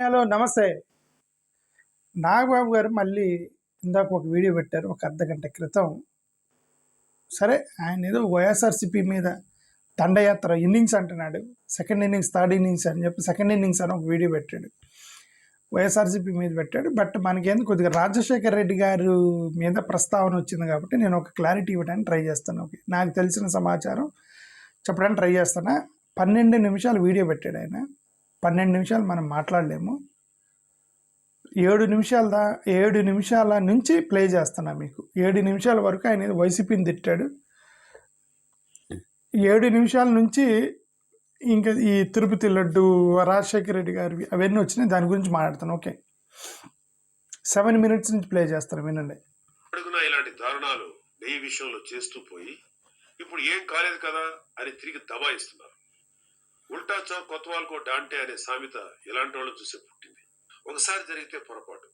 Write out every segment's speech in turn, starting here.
Hello నమస్తే. నాగబాబు గారు మళ్ళీ ఇందాక ఒక వీడియో పెట్టారు ఒక అర్ధగంట క్రితం. సరే ఆయన ఏదో వైఎస్ఆర్సీపీ మీద దండయాత్ర ఇన్నింగ్స్ అంటున్నాడు. సెకండ్ ఇన్నింగ్స్, థర్డ్ ఇన్నింగ్స్ అని చెప్పి సెకండ్ ఇన్నింగ్స్ అని ఒక వీడియో పెట్టాడు. వైఎస్ఆర్సీపీ మీద పెట్టాడు. బట్ మనకేంది కొద్దిగా రాజశేఖర్ రెడ్డి గారు మీద ప్రస్తావన వచ్చింది కాబట్టి నేను ఒక క్లారిటీ ఇవ్వడానికి ట్రై చేస్తాను. ఓకే, నాకు తెలిసిన సమాచారం చెప్పడానికి ట్రై చేస్తాను. 12 నిమిషాలు వీడియో పెట్టాడు ఆయన. 12 నిమిషాలు మనం మాట్లాడలేము. 7 నిమిషాల నుంచి ప్లే చేస్తున్నా మీకు. 7 నిమిషాల వరకు ఆయన వైసీపీని తిట్టాడు. 7 నిమిషాల నుంచి ఇంకా ఈ తిరుపతి లడ్డు, రాజశేఖర రెడ్డి గారి అవన్నీ వచ్చినాయి, దాని గురించి మాట్లాడతాను. ఓకే, 7 మినిట్స్ నుంచి ప్లే చేస్తాను, వినండి. ఇలాంటి దారుణాలు ఈ విషయంలో చేస్తూ పోయి ఇప్పుడు ఏం కాలేదు కదా అని తిరిగి దబాయిస్తున్నారు. ఉల్టా చౌక్ కొత్తవాళ్ళకో డాంటే అనే సామెత ఇలాంటి వాళ్ళు చూసే పుట్టింది. ఒకసారి జరిగితే పొరపాటు,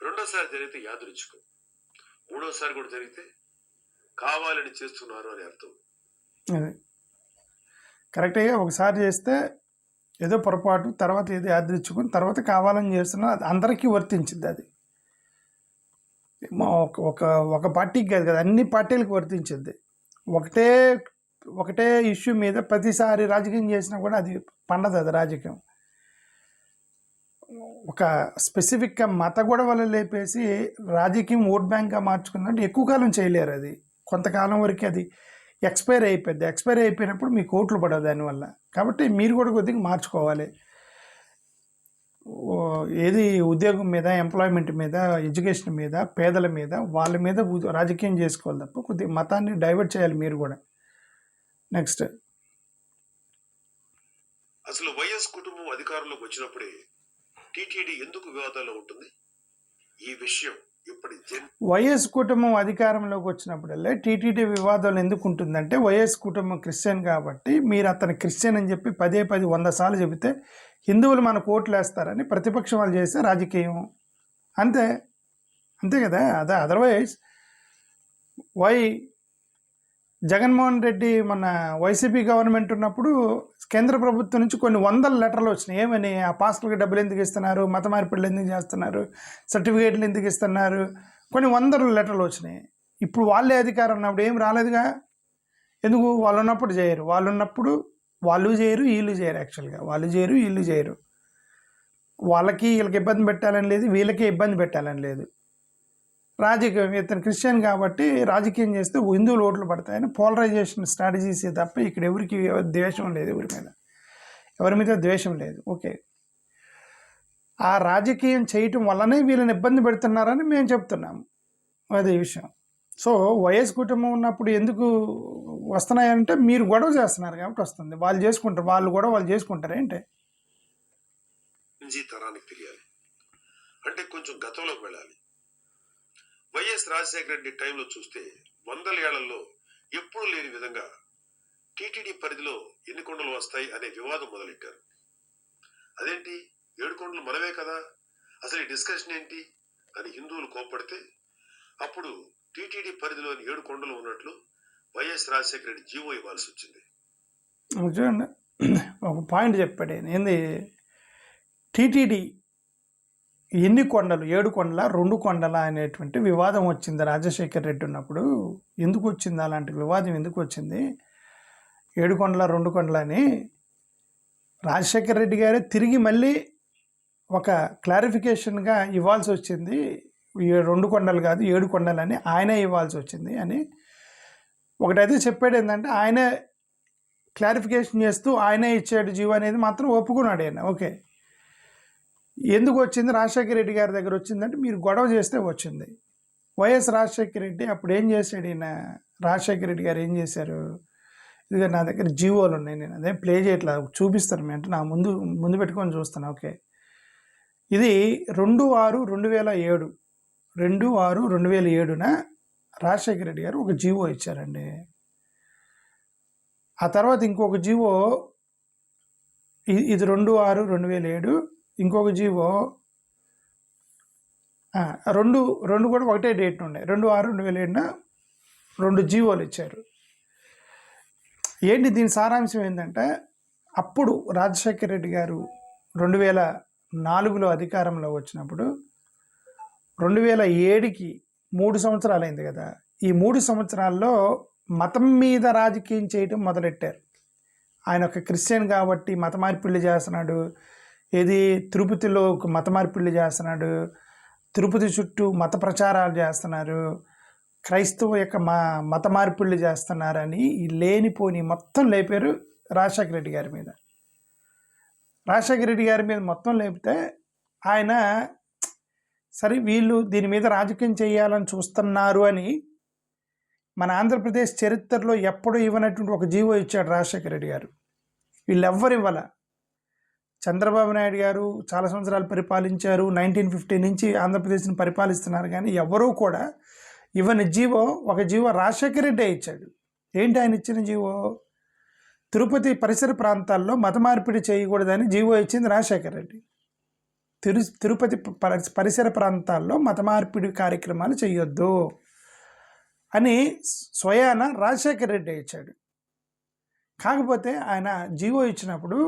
రెండోసారి జరిగితే యాదృచ్ఛికం, మూడోసారి కూడా జరిగితే కావాలని చేస్తున్నారు అని అర్థం. కరెక్ట్గా ఒకసారి చేస్తే ఏదో పొరపాటు, తర్వాత ఏదో యాదృచ్ఛికం, తర్వాత కావాలని చేస్తున్నారు. అది అందరికీ వర్తించింది. అది ఒక పార్టీకి కాదు కదా, అన్ని పార్టీలకు వర్తించింది. ఒకటే ఇష్యూ మీద ప్రతిసారి రాజకీయం చేసినా కూడా అది పండదు. అది రాజకీయం ఒక స్పెసిఫిక్గా మత గొడవలు లేపేసి రాజకీయం ఓట్ బ్యాంక్గా మార్చుకుందంటే ఎక్కువ కాలం చేయలేరు. అది కొంతకాలం వరకు అది ఎక్స్పైర్ అయిపోద్ది. ఎక్స్పైర్ అయిపోయినప్పుడు మీకు ఓట్లు పడవు దానివల్ల. కాబట్టి మీరు కూడా కొద్దిగా మార్చుకోవాలి. ఏది ఉద్యోగం మీద, ఎంప్లాయ్మెంట్ మీద, ఎడ్యుకేషన్ మీద, పేదల మీద, వాళ్ళ మీద రాజకీయం చేసుకోవాలి తప్ప కొద్దిగా మతాన్ని డైవర్ట్ చేయాలి మీరు కూడా. నెక్స్ట్, అసలు వైఎస్ కుటుంబం అధికారంలోకి వచ్చినప్పుడే టీటీడీ ఎందుకు వివాదాల్లో ఉంటుంది? ఈ విషయం ఇప్పటి వైఎస్ కుటుంబం అధికారంలోకి వచ్చినప్పుడల్లే టీటీడీ వివాదాలు ఎందుకు ఉంటుందంటే, వైఎస్ కుటుంబం క్రిస్టియన్ కాబట్టి మీరు అతను క్రిస్టియన్ అని చెప్పి 100 సార్లు చెబితే హిందువులు మనకు ఓట్లు వేస్తారని ప్రతిపక్షం వాళ్ళు చేస్తే రాజకీయం అంతే కదా. అదే అదర్వైజ్ వై జగన్మోహన్ రెడ్డి మన వైసీపీ గవర్నమెంట్ ఉన్నప్పుడు కేంద్ర ప్రభుత్వం నుంచి కొన్ని 100 లెటర్లు వచ్చినాయి. ఏమని? ఆ పాస్టర్కి డబ్బులు ఎందుకు ఇస్తున్నారు, మత మార్పిడులు ఎందుకు చేస్తున్నారు, సర్టిఫికేట్లు ఎందుకు ఇస్తున్నారు, కొన్ని 100 లెటర్లు వచ్చినాయి. ఇప్పుడు వాళ్ళే అధికారం ఉన్నప్పుడు ఏం రాలేదుగా. ఎందుకు? వాళ్ళు ఉన్నప్పుడు చేయరు. వాళ్ళు ఉన్నప్పుడు వాళ్ళు చేయరు, వీళ్ళు చేయరు. యాక్చువల్గా వాళ్ళు చేయరు, వీళ్ళు చేయరు. వీళ్ళకి ఇబ్బంది పెట్టాలని లేదు, వీళ్ళకి ఇబ్బంది పెట్టాలని లేదు. రాజకీయం, ఇతను క్రిస్టియన్ కాబట్టి రాజకీయం చేస్తే హిందువులు ఓట్లు పడతాయని పోలరైజేషన్ స్ట్రాటజీస్ తప్ప ఇక్కడ ఎవరికి ద్వేషం లేదు, ఎవరి మీద ద్వేషం లేదు. ఓకే, ఆ రాజకీయం చేయటం వల్లనే వీళ్ళని ఇబ్బంది పెడుతున్నారని మేము చెప్తున్నాము. అదే విషయం. సో వైఎస్ కుటుంబం ఉన్నప్పుడు ఎందుకు వస్తున్నాయంటే మీరు గొడవ చేస్తున్నారు కాబట్టి వస్తుంది. వాళ్ళు చేసుకుంటారు, వాళ్ళు చేసుకుంటారు. ఏంటి తరానికి తెలియాలి అంటే కొంచెం గతంలోకి వెళ్ళాలి. వైఎస్ రాజశేఖర రెడ్డి టైంలో చూస్తే 100 ఏళ్లలో ఎప్పుడూ లేని విధంగా టీటీడీ పరిధిలో ఎన్ని కొండలు వస్తాయి అనే వివాదం మొదలెట్టారు. అదేంటి, 7 కొండలు మనమే కదా, అసలు ఈ డిస్కషన్ ఏంటి అని హిందువులు కోప్పడితే అప్పుడు టీటీడీ పరిధిలోని 7 కొండలు ఉన్నట్లు వైఎస్ రాజశేఖర రెడ్డి జీవో ఇవ్వాల్సి వచ్చింది. చూడండి, ఒక పాయింట్ చెప్పాడు. ఏంది టీటీడీ ఎన్ని కొండలు, 7 కొండల 2 కొండల అనేటువంటి వివాదం వచ్చింది రాజశేఖర రెడ్డి ఉన్నప్పుడు. ఎందుకు వచ్చింది అలాంటి వివాదం? ఎందుకు వచ్చింది 7 కొండల 2 కొండల అని? రాజశేఖర రెడ్డి గారే తిరిగి మళ్ళీ ఒక క్లారిఫికేషన్గా ఇవ్వాల్సి వచ్చింది. 2 కొండలు కాదు 7 కొండలు అని ఆయనే ఇవ్వాల్సి వచ్చింది అని ఒకటైతే చెప్పాడు. ఏంటంటే ఆయనే క్లారిఫికేషన్ చేస్తూ ఆయనే ఇచ్చాడు జీవో అనేది మాత్రం ఒప్పుకున్నాడు ఆయన. ఓకే, ఎందుకు వచ్చింది? రాజశేఖర రెడ్డి గారి దగ్గర వచ్చిందంటే మీరు గొడవ చేస్తే వచ్చింది. వైఎస్ రాజశేఖర రెడ్డి అప్పుడు ఏం చేశాడు? ఈయన రాజశేఖర రెడ్డి గారు ఏం చేశారు? ఇదిగా నా దగ్గర జీవోలు ఉన్నాయి, నేను అదే ప్లే చేయట్లా, చూపిస్తాను అంటే నా ముందు పెట్టుకొని చూస్తాను. ఓకే, ఇది 2/6/2007 2/6/2007న రాజశేఖర రెడ్డి గారు ఒక జీవో ఇచ్చారండి. ఆ తర్వాత ఇంకొక జీవో, ఇది 2/6/2007, ఇంకొక జీవో 2 కూడా ఒకటే డేట్ ఉన్నాయి. 2/6/2007న 2 జీవోలు ఇచ్చారు. ఏంటి దీని సారాంశం ఏంటంటే, అప్పుడు రాజశేఖర రెడ్డి గారు 2004లో అధికారంలో వచ్చినప్పుడు 2007కి 3 సంవత్సరాలు అయింది కదా. ఈ 3 సంవత్సరాల్లో మతం మీద రాజకీయం చేయటం మొదలెట్టారు. ఆయన ఒక క్రిస్టియన్ కాబట్టి మత మార్పిళ్ళు చేస్తున్నాడు, ఏది తిరుపతిలో ఒక మత మార్పిళ్ళు చేస్తున్నాడు, తిరుపతి చుట్టూ మత ప్రచారాలు చేస్తున్నారు, క్రైస్తవ యొక్క మత మార్పిళ్ళు చేస్తున్నారని ఈ లేనిపోని మొత్తం లేపారు రాజశేఖర రెడ్డి గారి మీద. రాజశేఖర రెడ్డి గారి మీద మొత్తం లేపితే ఆయన సరే వీళ్ళు దీని మీద రాజకీయం చేయాలని చూస్తున్నారు అని మన ఆంధ్రప్రదేశ్ చరిత్రలో ఎప్పుడూ ఇవ్వనటువంటి ఒక జీవో ఇచ్చాడు రాజశేఖర రెడ్డి గారు. వీళ్ళెవ్వరు ఇవ్వాల. చంద్రబాబు నాయుడు గారు చాలా సంవత్సరాలు పరిపాలించారు, 1950 నుంచి ఆంధ్రప్రదేశ్ని పరిపాలిస్తున్నారు, కానీ ఎవరూ కూడా ఇవ్వని జీవో ఒక జీవో రాజశేఖర రెడ్డి ఇచ్చాడు. ఏంటి ఆయన ఇచ్చిన జీవో? తిరుపతి పరిసర ప్రాంతాల్లో మత మార్పిడి చేయకూడదని జీవో ఇచ్చింది రాజశేఖర రెడ్డి. తిరుపతి పరిసర ప్రాంతాల్లో మత మార్పిడి కార్యక్రమాలు చేయొద్దు అని స్వయాన రాజశేఖర రెడ్డి ఇచ్చాడు. కాకపోతే ఆయన జీవో ఇచ్చినప్పుడు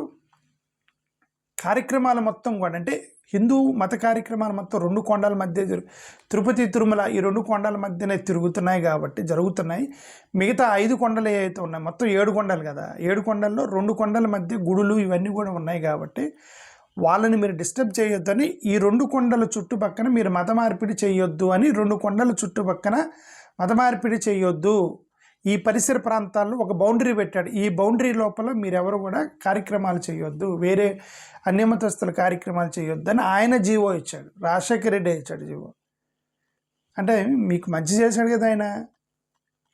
కార్యక్రమాలు మొత్తం కూడా, అంటే హిందూ మత కార్యక్రమాలు మొత్తం 2 కొండల మధ్య తిరుపతి తిరుమల ఈ 2 కొండల మధ్యనే తిరుగుతున్నాయి కాబట్టి జరుగుతున్నాయి. మిగతా 5 కొండలు ఏవైతే ఉన్నాయి, మొత్తం 7 కొండలు కదా, 7 కొండల్లో 2 కొండల మధ్య గుడులు ఇవన్నీ కూడా ఉన్నాయి కాబట్టి వాళ్ళని మీరు డిస్టర్బ్ చేయొద్దని ఈ 2 కొండల చుట్టుపక్కన మీరు మత మార్పిడి చేయొద్దు అని 2 కొండల చుట్టుపక్కన మత మార్పిడి చేయొద్దు, ఈ పరిసర ప్రాంతాల్లో ఒక బౌండరీ పెట్టాడు. ఈ బౌండరీ లోపల మీరెవరు కూడా కార్యక్రమాలు చేయొద్దు, వేరే అన్యమతస్తుల కార్యక్రమాలు చేయొద్దు అని ఆయన జీవో ఇచ్చాడు. రాజశేఖర రెడ్డి ఇచ్చాడు జీవో. అంటే మీకు మంచి చేశాడు కదా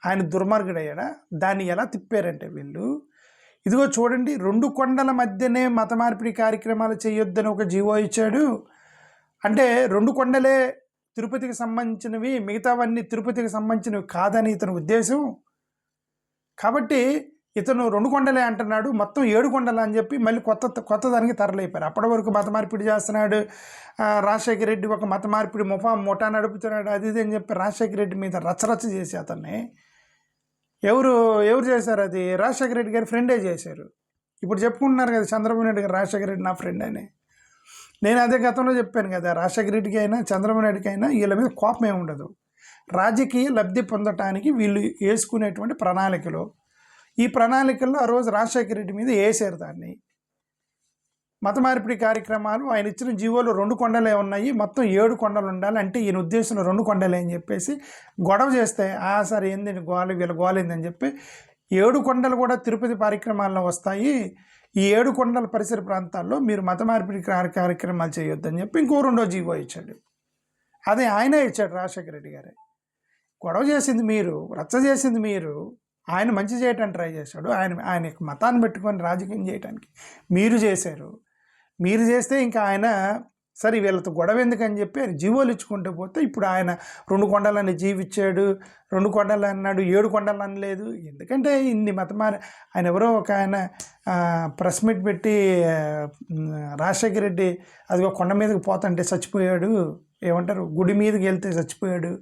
ఆయన దుర్మార్గుడు అయ్యాడా? దాన్ని ఎలా తిప్పారంటే వీళ్ళు, ఇదిగో చూడండి 2 కొండల మధ్యనే మత మార్పిడి కార్యక్రమాలు చేయొద్దని ఒక జీవో ఇచ్చాడు. అంటే 2 కొండలే తిరుపతికి సంబంధించినవి, మిగతావన్నీ తిరుపతికి సంబంధించినవి కాదని ఇతని ఉద్దేశం. కాబట్టి ఇతను 2 కొండలే అంటున్నాడు, మొత్తం 7 కొండలు అని చెప్పి మళ్ళీ కొత్త దానికి తరలిపోయారు. అప్పటి వరకు మత మార్పిడి చేస్తున్నాడు రాజశేఖర రెడ్డి, ఒక మత మార్పిడి ముఠా నడుపుతున్నాడు, అది ఇది అని చెప్పి రాజశేఖర రెడ్డి మీద రచ్చరచ్చ చేసి అతన్ని ఎవరు చేశారు? అది రాజశేఖర రెడ్డి గారి ఫ్రెండే చేశారు. ఇప్పుడు చెప్పుకుంటున్నారు కదా చంద్రబాబు నాయుడు గారు, రాజశేఖర రెడ్డి నా ఫ్రెండ్ అని. నేను అదే గతంలో చెప్పాను కదా, రాజశేఖర రెడ్డికి అయినా చంద్రబాబు నాయుడికి అయినా వీళ్ళ మీద కోపం ఏమి ఉండదు. రాజకీయ లబ్ధి పొందటానికి వీళ్ళు వేసుకునేటువంటి ప్రణాళికలు, ఈ ప్రణాళికల్లో ఆ రోజు రాజశేఖర రెడ్డి మీద వేసారు దాన్ని. మత మార్పిడి కార్యక్రమాలు ఆయన ఇచ్చిన జీవోలు 2 కొండలే ఉన్నాయి, మొత్తం 7 కొండలు ఉండాలి అంటే ఈయన ఉద్దేశంలో 2 కొండలే అని చెప్పేసి గొడవ చేస్తే, సరే ఏందండి వీళ్ళ గోలేందని చెప్పి 7 కొండలు కూడా తిరుపతి కార్యక్రమాల్లో వస్తాయి, ఈ 7 కొండల పరిసర ప్రాంతాల్లో మీరు మత మార్పిడి కార్యక్రమాలు చేయొద్దని చెప్పి ఇంకో 2వ జీవో ఇచ్చాడు. అదే ఆయనే ఇచ్చాడు రాజశేఖర రెడ్డి గారే. గొడవ చేసింది మీరు, రచ్చ చేసింది మీరు, ఆయన మంచి చేయడానికి ట్రై చేశాడు. ఆయన మతాన్ని పెట్టుకొని రాజకీయం చేయడానికి మీరు చేశారు. మీరు చేస్తే ఇంకా ఆయన సరే వీళ్ళతో గొడవ ఎందుకని చెప్పి ఆయన జీవోలు ఇచ్చుకుంటూ పోతే ఇప్పుడు ఆయన 2 కొండలని జీవిచ్చాడు, 2 కొండలు అన్నాడు, 7 కొండలు అనలేదు. ఎందుకంటే ఇన్ని ఆయన ఎవరో ఒక ఆయన ప్రెస్ మీట్ పెట్టి రాజశేఖర రెడ్డి అదిగో కొండ మీదకి పోతుంటే చచ్చిపోయాడు, ఏమంటారు గుడి మీదకి వెళ్తే చచ్చిపోయాడు,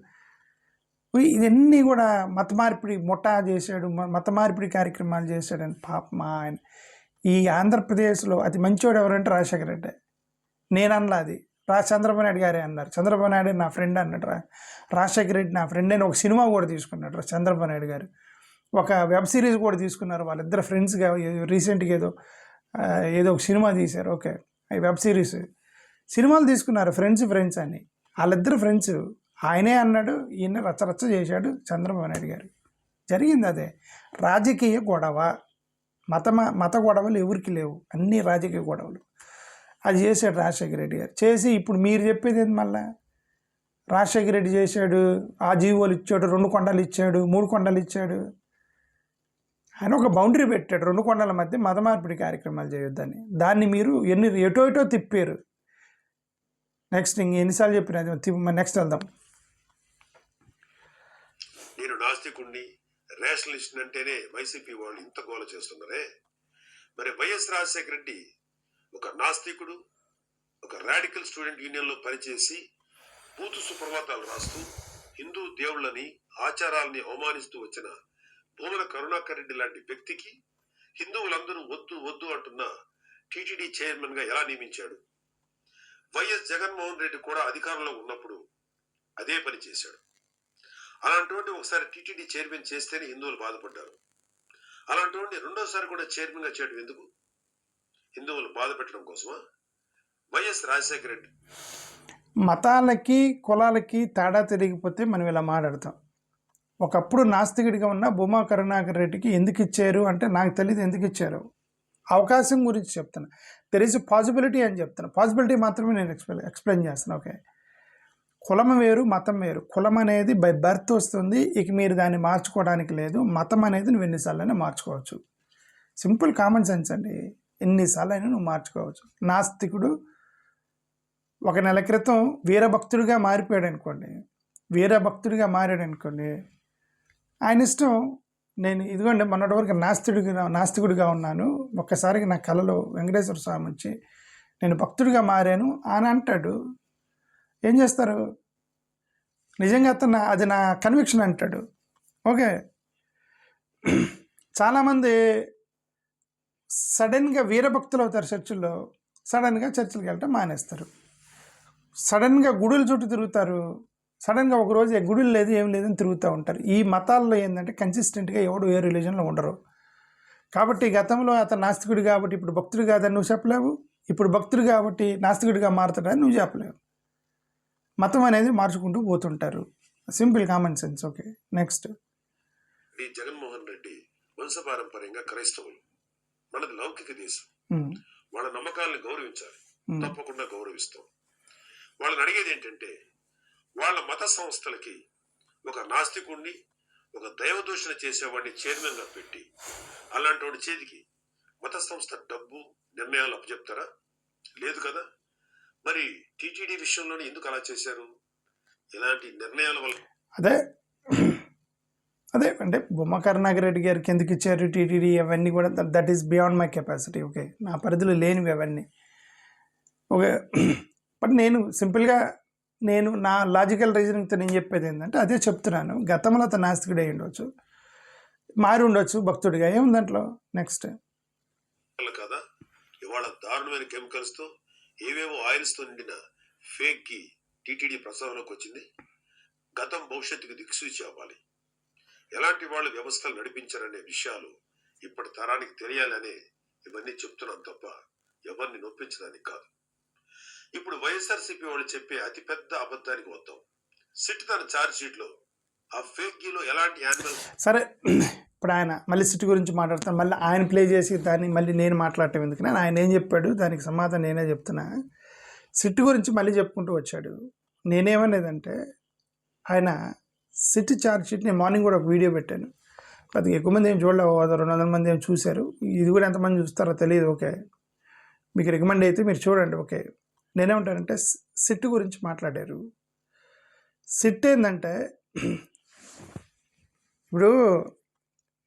ఇవన్నీ కూడా మత మార్పిడి ముఠా చేశాడు, మత మార్పిడి కార్యక్రమాలు చేశాడని పాపం ఆయన. ఈ ఆంధ్రప్రదేశ్లో అతి మంచివాడు ఎవరంటే రాజశేఖర రెడ్డి. నేను అనలా, అది చంద్రబాబు నాయుడు గారే అన్నారు. చంద్రబాబు నాయుడు నా ఫ్రెండ్ అన్నాడు, రాజశేఖర రెడ్డి నా ఫ్రెండ్ అని ఒక సినిమా కూడా తీసుకున్నాడు చంద్రబాబు నాయుడు గారు. ఒక వెబ్ సిరీస్ కూడా తీసుకున్నారు వాళ్ళిద్దరు ఫ్రెండ్స్గా. రీసెంట్గా ఏదో ఒక సినిమా తీశారు. ఓకే, వెబ్ సినిమాలు తీసుకున్నారు ఫ్రెండ్స్ అని. వాళ్ళిద్దరు ఫ్రెండ్స్. ఆయనే అన్నాడు, ఈయన రచ్చరచ్చ చేశాడు చంద్రబాబు నాయుడు గారు. జరిగింది అదే రాజకీయ గొడవ. మత గొడవలు ఎవరికి లేవు, అన్నీ రాజకీయ గొడవలు. అది చేశాడు రాజశేఖర రెడ్డి గారు. చేసి ఇప్పుడు మీరు చెప్పేది ఏంటి? మళ్ళా రాజశేఖర రెడ్డి చేశాడు, ఆ జీవోలు ఇచ్చాడు, 2 కొండలు ఇచ్చాడు, 3 కొండలు ఇచ్చాడు. ఆయన ఒక బౌండరీ పెట్టాడు, 2 కొండల మధ్య మత మార్పిడి కార్యక్రమాలు చేయొద్దని. దాన్ని మీరు ఎటో తిప్పారు. నెక్స్ట్ ఎన్నిసార్లు చెప్పిన నెక్స్ట్ వెళ్దాం. నేను నాస్తికుణ్ణి, రేషనలిస్ట్ అంటేనే వైసీపీ వాళ్ళు ఇంత గోల చేస్తున్నారే, మరి వైఎస్ రాజశేఖర రెడ్డి ఒక నాస్తికుడు, ఒక రాడికల్ స్టూడెంట్ యూనియన్లో పనిచేసి బూతు సుప్రభాతాలు రాస్తూ హిందూ దేవుళ్ళని ఆచారాలని అవమానిస్తూ వచ్చిన భూమన కరుణాకర్ రెడ్డి లాంటి వ్యక్తికి హిందువులందరూ వద్దు అంటున్న టీటీడీ చైర్మన్ గా ఎలా నియమించాడు? వైఎస్ జగన్మోహన్ రెడ్డి కూడా అధికారంలో ఉన్నప్పుడు అదే పని చేశాడు. అలాంటి ఒకసారి టీటీడీ చైర్మన్ చేస్తేనే హిందువులు బాధపడ్డారు. అలాంటి రెండోసారి కూడా చైర్మన్ గా చేయడం ఎందుకు? హిందువులు బాధ పెట్టడం కోసమా? వైఎస్ రాజశేఖర రెడ్డి మతాలకి కులాలకి తేడా తెలియకపోతే మనం ఇలా మాట్లాడతాం. ఒకప్పుడు నాస్తికుడిగా ఉన్న భూమా కరుణాకర్ రెడ్డికి ఎందుకు ఇచ్చారు అంటే నాకు తెలియదు ఎందుకు ఇచ్చారు. అవకాశం గురించి చెప్తాను. దెర్ ఈజ్ పాసిబిలిటీ అని చెప్తాను. పాసిబిలిటీ మాత్రమే నేను ఎక్స్ప్లెయిన్ చేస్తాను. ఓకే, కులం వేరు మతం వేరు. కులం అనేది బై బర్త్ వస్తుంది, ఇక మీరు దాన్ని మార్చుకోవడానికి లేదు. మతం అనేది నువ్వు ఎన్నిసార్లైనా మార్చుకోవచ్చు. సింపుల్ కామన్ సెన్స్ అండి. ఎన్నిసార్లు అయినా నువ్వు మార్చుకోవచ్చు. నాస్తికుడు ఒక నెల క్రితం వీరభక్తుడిగా మారిపోయాడు అనుకోండి, ఆయన ఇష్టం. నేను ఇదిగోండి మొన్నటి వరకు నాస్తికుడిగా ఉన్నాను, ఒక్కసారికి నా కలలో వెంకటేశ్వర స్వామి వచ్చి నేను భక్తుడిగా మారాను అని అంటాడు. ఏం చేస్తారు? నిజంగా అది నా కన్విక్షన్ అంటాడు. ఓకే, చాలామంది సడన్గా వీరభక్తులు అవుతారు చర్చిల్లో, సడన్గా చర్చిలకు వెళ్ళటం మానేస్తారు. సడన్గా గుడుల చుట్టూ తిరుగుతారు, సడన్గా ఒకరోజు గుడులు లేదు ఏం లేదని తిరుగుతూ ఉంటారు. ఈ మతాల్లో ఏంటంటే కన్సిస్టెంట్గా ఎవడు ఏ రిలీజన్లో ఉండరు. కాబట్టి గతంలో అతను నాస్తికుడు కాబట్టి ఇప్పుడు భక్తుడు కాదని నువ్వు చెప్పలేవు, ఇప్పుడు భక్తుడు కాబట్టి నాస్తికుడిగా మారుతాడని నువ్వు చెప్పలేవు. మతం అనేది మార్చుకుంటూ పోతుంటారు. Simple common sense. Okay, next. Jaganmohan Reddy వంశపారంపర్యంగా క్రైస్తవులు, మనది లౌకిక దేశం. వాళ్ళ నమ్మకాలను గౌరవించాలి, తప్పకుండా గౌరవిస్తాం. వాళ్ళని అడిగేది ఏంటంటే వాళ్ళ మత సంస్థలకి ఒక నాస్తికుడిని, ఒక దైవదూషణ చేసేవాడిని చైర్మన్ గా పెట్టి అలాంటి వాడి చేతికి మత సంస్థ డబ్బు నిర్ణయాలు అప్పచెప్తారా? లేదు కదా. మరి టీటీడీ విషయంలోనే ఎందుకు అలా చేశారు? ఇలాంటి నిర్ణయాల వల్ల అదే అంటే బొమ్మ కరుణాకర్ రెడ్డి గారికి ఎందుకు ఇచ్చారు టీటీడీ అవన్నీ కూడా that is beyond my capacity. Okay, నా పరిధిలో లేనివి అవన్నీ. ఓకే, బట్ నేను సింపుల్గా నా లాజికల్ రీజనింగ్తో నేను చెప్పేది ఏంటంటే అదే చెప్తున్నాను. గతంలో అతను నాస్తికుడు అయి ఉండొచ్చు, మారి ఉండొచ్చు భక్తుడిగా, ఏముంది దాంట్లో. నెక్స్ట్. కదా ఇవాళ దారుణమైన కెమికల్స్ తో ఏవేవో ఆయిల్స్ తో నిండిన ఫేక్ కి టీటీడీ ప్రసారంలోకి వచ్చింది. గతం భవిష్యత్తుకు దిక్సూచి అవ్వాలి. ఎలాంటి వాళ్ళు వ్యవస్థలు నడిపించారనే విషయాలు ఇప్పటి తరానికి తెలియాలనే ఇవన్నీ చెప్తున్నాను తప్ప ఎవరిని నొప్పించడానికి కాదు. ఇప్పుడు వైఎస్ఆర్సీపీ వాళ్ళు చెప్పే అతిపెద్ద అబద్ధానికి వద్దాం. సిట్ తన ఛార్జ్ షీట్ లో ఆ ఫేక్ గీలో ఎలాంటి యానిమల్. సరే, ఇప్పుడు ఆయన మళ్ళీ సిట్ గురించి మాట్లాడతాను, మళ్ళీ ఆయన ప్లే చేసి దాన్ని మళ్ళీ నేను మాట్లాడటం ఎందుకు. ఆయన ఏం చెప్పాడు దానికి సమాధానం నేనే చెప్తున్నా. సిట్ గురించి మళ్ళీ చెప్పుకుంటూ వచ్చాడు. నేనేమనేదంటే ఆయన సిట్ ఛార్జ్ షీట్, నేను మార్నింగ్ కూడా ఒక వీడియో పెట్టాను, అది ఎక్కువ మంది ఏం చూడలేవు, 200 మంది ఏం చూశారు. ఇది కూడా ఎంతమంది చూస్తారో తెలియదు. ఓకే, మీకు రికమెండ్ అయితే మీరు చూడండి. ఓకే, నేనేమంటానంటే సిట్ గురించి మాట్లాడారు. సిట్ ఏంటంటే ఇప్పుడు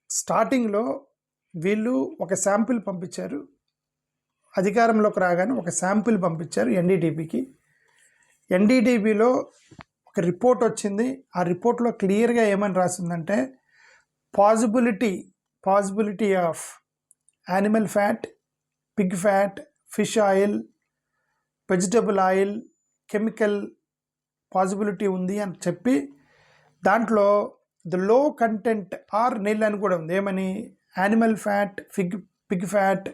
స్టార్టింగ్లో వీళ్ళు ఒక శాంపిల్ పంపించారు, అధికారంలోకి రాగానే ఒక శాంపిల్ పంపించారు ఎన్డీటీపీకి. ఎన్డీటీపీలో ఒక రిపోర్ట్ వచ్చింది. ఆ రిపోర్ట్లో క్లియర్గా ఏమని రాసిందంటే possibility of animal fat, pig fat, fish oil, vegetable oil, chemical possibility ఉంది అని చెప్పి దాంట్లో ద లో కంటెంట్ ఆర్ నిల్ అని కూడా ఉంది. ఏమని? Animal fat, pig fat,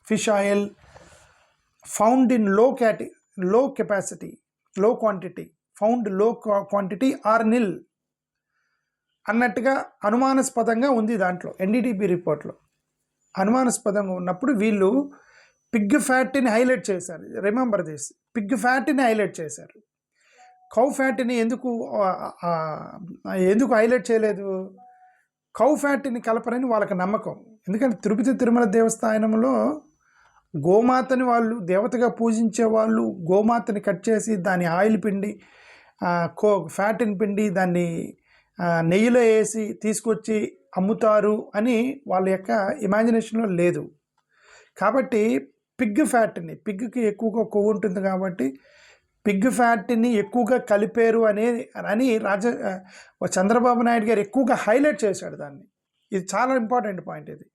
fish oil found in లో కెపాసిటీ, లో క్వాంటిటీ, ఫౌండ్ లో క్వాంటిటీ ఆర్ నిల్ అన్నట్టుగా అనుమానాస్పదంగా ఉంది దాంట్లో. ఎన్డీటీపీ రిపోర్ట్లో అనుమానాస్పదంగా ఉన్నప్పుడు వీళ్ళు పిగ్ ఫ్యాట్ని హైలైట్ చేశారు. రిమెంబర్ దిస్, పిగ్ ఫ్యాట్ని హైలైట్ చేశారు. కౌ ఫ్యాట్ని ఎందుకు హైలైట్ చేయలేదు? కౌ ఫ్యాట్ని కలపరని వాళ్ళకి నమ్మకం. ఎందుకంటే తిరుపతి తిరుమల దేవస్థానంలో గోమాతని వాళ్ళు దేవతగా పూజించే వాళ్ళు గోమాతని కట్ చేసి దాని ఆయిల్ పిండి, ఫ్యాట్ని పిండి దాన్ని నెయ్యిలో వేసి తీసుకొచ్చి అమ్ముతారు అని వాళ్ళ యొక్క ఇమాజినేషన్లో లేదు. కాబట్టి పిగ్కి ఎక్కువగా కొవ్వు ఉంటుంది కాబట్టి పిగ్ ఫ్యాట్ని ఎక్కువగా కలిపారు అని చంద్రబాబు నాయుడు గారు ఎక్కువగా హైలైట్ చేశాడు దాన్ని. ఇది చాలా ఇంపార్టెంట్ పాయింట్. ఇది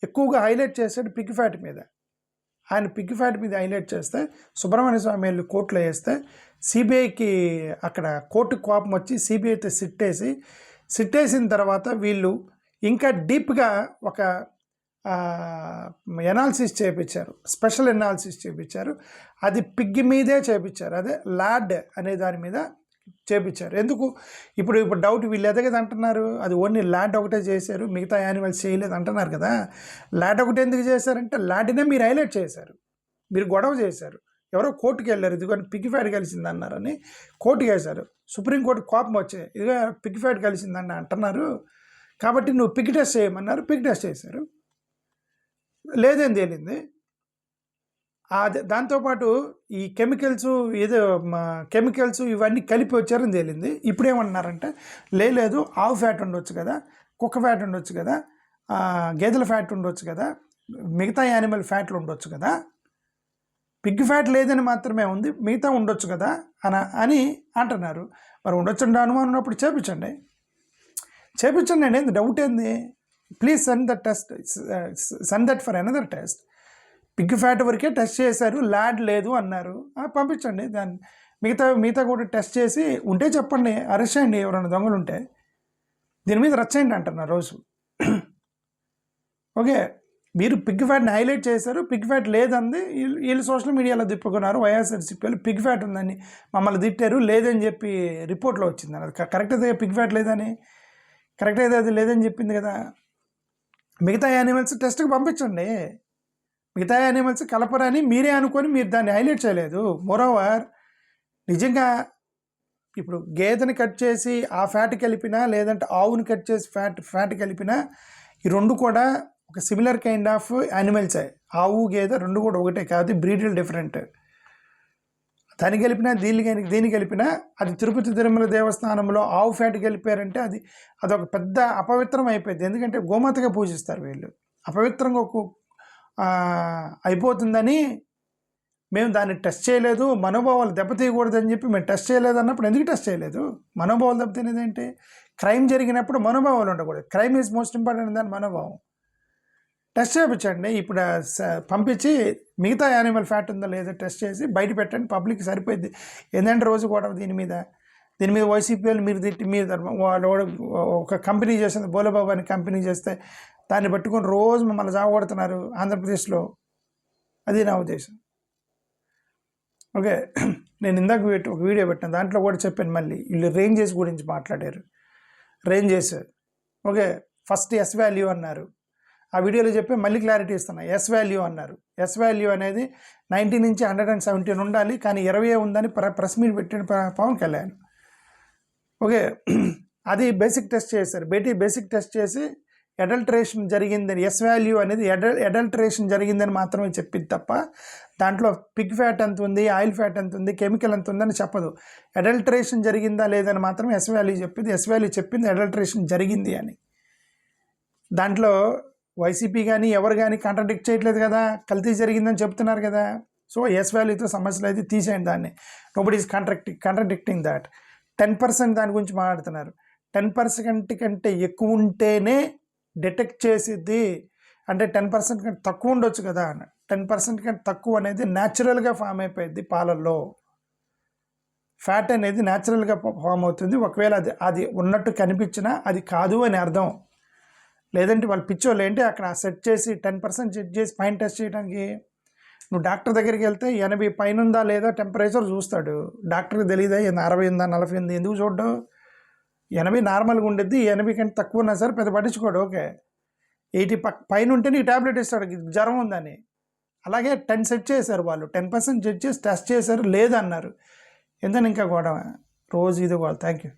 ఎక్కువగా హైలైట్ చేశాడు పిగ్ ఫ్యాట్ మీద. ఆయన పిగ్ ఫ్యాట్ మీద హైలైట్ చేస్తే సుబ్రహ్మణ్య స్వామి వెళ్ళి కోర్టులో వేస్తే సిబిఐకి అక్కడ కోర్టుకు కోపం వచ్చి సిబిఐతో సిట్టేసిన తర్వాత వీళ్ళు ఇంకా డీప్గా ఒక ఎనాలిసిస్ చేయించారు, స్పెషల్ ఎనాలిసిస్ చేయించారు. అది పిగ్ మీదే చేయించారు, అదే ల్యాడ్ అనే దాని మీద చేయించారు. ఎందుకు ఇప్పుడు డౌట్ వీళ్ళు ఎదగదు అంటున్నారు, అది ఓన్లీ ల్యాడ్ ఒకటే చేశారు, మిగతా యానిమల్స్ చేయలేదు అంటున్నారు కదా. ల్యాడ్ ఒకటే ఎందుకు చేశారంటే ల్యాడ్నే మీరు హైలైట్ చేశారు, మీరు గొడవ చేశారు, ఎవరో కోర్టుకు వెళ్ళారు, ఇదిగో పిగ్ ఫ్యాట్ కలిసింది అన్నారని కోర్టుకు వేశారు. సుప్రీంకోర్టు కోపం వచ్చాయి, ఇదిగో పిగ్ ఫ్యాట్ కలిసిందని అంటున్నారు కాబట్టి నువ్వు పిగ్ టెస్ట్ చేయమన్నారు, పిగ్ టెస్ట్ చేశారు, లేదని తేలింది. దాంతోపాటు ఈ కెమికల్స్ ఇవన్నీ కలిపి వచ్చారని తేలింది. ఇప్పుడు ఏమన్నారంటే లేదు ఆవు ఫ్యాట్ ఉండొచ్చు కదా, కుక్క ఫ్యాట్ ఉండొచ్చు కదా, గేదెల ఫ్యాట్ ఉండొచ్చు కదా, మిగతా యానిమల్ ఫ్యాట్లు ఉండొచ్చు కదా, పిగ్ ఫ్యాట్ లేదని మాత్రమే ఉంది, మిగతా ఉండొచ్చు కదా అని అంటున్నారు. మరి ఉండొచ్చు అనుమానం ఉన్నప్పుడు చేపించండి ఏంది డౌట్ ఏంది? Please send that for another test. Pig fat వరకే టెస్ట్ చేశారు, ల్యాడ్ లేదు అన్నారు, పంపించండి. దాన్ని మిగతా కూడా టెస్ట్ చేసి ఉంటే చెప్పండి, అరెస్ట్ చేయండి ఎవరైనా దొంగలు ఉంటే, దీని మీద రచ్చేయండి అంటున్నారు రోజు. ఓకే, మీరు పిగ్ ఫ్యాట్ని హైలైట్ చేశారు, పిగ్ ఫ్యాట్ లేదంది వీళ్ళు సోషల్ మీడియాలో తిప్పుకున్నారు. వైఎస్ఆర్సీపీ వాళ్ళు పిగ్ ఫ్యాట్ ఉందని మమ్మల్ని తిట్టారు, లేదని చెప్పి రిపోర్ట్లో వచ్చింది. అది కరెక్ట్ అయితే పిగ్ ఫ్యాట్ లేదని, కరెక్ట్ అయితే అది లేదని చెప్పింది కదా. మిగతా యానిమల్స్ టెస్ట్కి పంపించండి, మిగతా యానిమల్స్ కలపరని మీరే అనుకొని మీరు దాన్ని హైలైట్ చేయలేదు. మోరోవర్ నిజంగా ఇప్పుడు గేదెని కట్ చేసి ఆ ఫ్యాట్ కలిపినా, లేదంటే ఆవుని కట్ చేసి ఫ్యాట్ కలిపినా, ఈ రెండు కూడా ఒక సిమిలర్ కైండ్ ఆఫ్ యానిమల్సే. ఆవు గేదె రెండు కూడా ఒకటే కాదు, బ్రీడ్లు డిఫరెంట్. దాన్ని కలిపినా దీన్ని కలిపినా అది తిరుపతి తిరుమల దేవస్థానంలో ఆవు ఫ్యాట్ కలిపారంటే అదొక పెద్ద అపవిత్రం అయిపోయింది. ఎందుకంటే గోమాతగా పూజిస్తారు వీళ్ళు, అపవిత్రంగా అయిపోతుందని మేము దాన్ని టెస్ట్ చేయలేదు, మనోభావాలు దెబ్బతీయకూడదని చెప్పి మేము టెస్ట్ చేయలేదు అన్నప్పుడు ఎందుకు టెస్ట్ చేయలేదు? మనోభావాలు దెబ్బతినేది ఏంటి? క్రైమ్ జరిగినప్పుడు మనోభావాలు ఉండకూడదు, క్రైమ్ ఈజ్ మోస్ట్ ఇంపార్టెంట్ దాని మనోభావం. టెస్ట్ చేయించండి, ఇప్పుడు పంపించి మిగతా యానిమల్ ఫ్యాట్ ఉందో లేదో టెస్ట్ చేసి బయట పెట్టండి, పబ్లిక్ సరిపోయింది. ఏంటంటే రోజు కూడా దీని మీద వైసీపీ వాళ్ళు మీరు తిట్టి వాళ్ళు ఒక కంపెనీ చేసింది, బోలబాబు అని కంపెనీ చేస్తే దాన్ని పట్టుకొని రోజు మమ్మల్ని జాగొడుతున్నారు ఆంధ్రప్రదేశ్లో. అది నా ఉద్దేశం. ఓకే, నేను ఇందాక ఒక వీడియో పెట్టాను, దాంట్లో కూడా చెప్పాను. మళ్ళీ వీళ్ళు రేంజెస్ గురించి మాట్లాడారు. Ranges okay, first S value అన్నారు, ఆ వీడియోలో చెప్పి మళ్ళీ క్లారిటీ ఇస్తున్నా. ఎస్ వాల్యూ అన్నారు. ఎస్ వాల్యూ అనేది 90 నుంచి 117 ఉండాలి, కానీ 20 ఉందని ప్రెస్ మీట్ పెట్టిన పవన్ కళ్యాణ్. ఓకే, అది బేసిక్ టెస్ట్ చేశారు. బేసిక్ టెస్ట్ చేసి అడల్టరేషన్ జరిగిందని, ఎస్ వాల్యూ అనేది అడల్టరేషన్ జరిగిందని మాత్రమే చెప్పింది తప్ప దాంట్లో పిగ్ ఫ్యాట్ ఎంత ఉంది, ఆయిల్ ఫ్యాట్ ఎంత ఉంది, కెమికల్ ఎంత ఉందని చెప్పదు. అడల్టరేషన్ జరిగిందా లేదని మాత్రమే ఎస్ వాల్యూ చెప్పింది. ఎస్ వాల్యూ చెప్పింది అడల్టరేషన్ జరిగింది అని. దాంట్లో వైసీపీ కానీ ఎవరు కానీ కాంట్రాడిక్ట్ చేయట్లేదు కదా, కల్తీ జరిగిందని చెప్తున్నారు కదా. సో ఎస్ వాల్యూతో సమస్యలు అయితే తీసేయండి దాన్ని. Nobody is contradicting that. 10% దాని గురించి మాట్లాడుతున్నారు. 10% కంటే ఎక్కువ ఉంటేనే డిటెక్ట్ చేసిద్ది, అంటే 10% కంటే తక్కువ ఉండొచ్చు కదా అన్న. 10% కంటే తక్కువ అనేది న్యాచురల్గా ఫామ్ అయిపోయింది పాలల్లో. ఫ్యాట్ అనేది న్యాచురల్గా ఫామ్ అవుతుంది. ఒకవేళ అది ఉన్నట్టు కనిపించినా అది కాదు అని అర్థం. లేదంటే వాళ్ళు పిచ్చోళ్ళు ఏంటి అక్కడ సెట్ చేసి 10% సెట్ చేసి పైన టెస్ట్ చేయడానికి. నువ్వు డాక్టర్ దగ్గరికి వెళ్తే 80 పైన ఉందా లేదా టెంపరేచర్ చూస్తాడు. డాక్టర్కి తెలియదా 60 ఉందా 40 ఉంది ఎందుకు చూడ్డు? 80 నార్మల్గా ఉండేది, 80 కంటే తక్కువ ఉన్నా సరే పెద్ద పట్టించుకోడు. ఓకే, 80 పైన ఉంటే నీకు ట్యాబ్లెట్ ఇస్తాడు జ్వరం ఉందని. అలాగే 10 సెట్ చేశారు వాళ్ళు, 10% సెట్ చేసి టెస్ట్ చేశారు లేదన్నారు. ఎందుకని ఇంకా గొడవ రోజు ఇది గొడవ. Thank you.